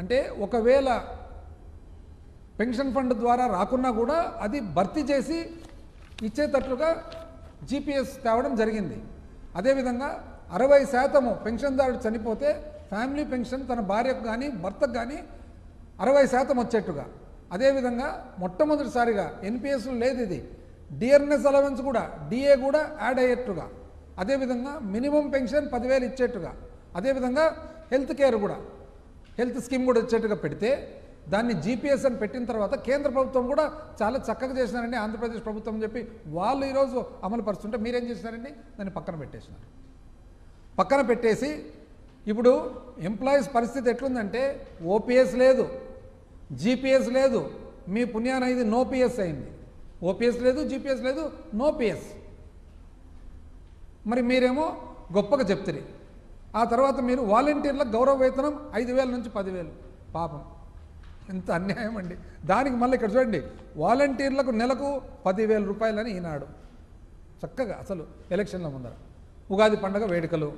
అంటే ఒకవేళ pension fund ద్వారా రాకున్నా కూడా అది భర్తీ చేసి ఇచ్చేటట్లుగా జీపీఎస్ తేవడం జరిగింది. అదేవిధంగా 60% పెన్షన్దారుడు చనిపోతే ఫ్యామిలీ పెన్షన్ తన భార్యకు కానీ భర్తకు కానీ 60% వచ్చేట్టుగా, అదేవిధంగా మొట్టమొదటిసారిగా ఎన్పిఎస్లో లేదు ఇది, డిఆర్ఎస్ అలవెన్స్ కూడా డిఏ కూడా యాడ్ అయ్యేట్టుగా, అదేవిధంగా మినిమం పెన్షన్ 10,000 ఇచ్చేట్టుగా, అదేవిధంగా హెల్త్ కేర్ కూడా హెల్త్ స్కీమ్ కూడా వచ్చేట్టుగా పెడితే దాన్ని జీపీఎస్ అని పెట్టిన తర్వాత కేంద్ర ప్రభుత్వం కూడా చాలా చక్కగా చేసినారండి ఆంధ్రప్రదేశ్ ప్రభుత్వం అని చెప్పి వాళ్ళు ఈరోజు అమలు పరుస్తుంటే మీరేం చేసినారండి, దాన్ని పక్కన పెట్టేసినారు. పక్కన పెట్టేసి ఇప్పుడు ఎంప్లాయీస్ పరిస్థితి ఎట్లుందంటే ఓపీఎస్ లేదు, జీపీఎస్ లేదు, మీ పుణ్యాన ఇది నో పిఎస్ అయింది. ఓపీఎస్ లేదు, జీపీఎస్ లేదు, నో పిఎస్. మరి మీరేమో గొప్పగా చెప్తారు, ఆ తర్వాత మీరు వాలంటీర్లకు గౌరవ వేతనం 5,000 నుంచి 10,000. పాపం ఎంత అన్యాయం అండి. దానికి మళ్ళీ ఇక్కడ చూడండి, వాలంటీర్లకు నెలకు 10,000 రూపాయలని ఈనాడు చక్కగా అసలు ఎలక్షన్ల ముందర ఉగాది పండుగ వేడుకలు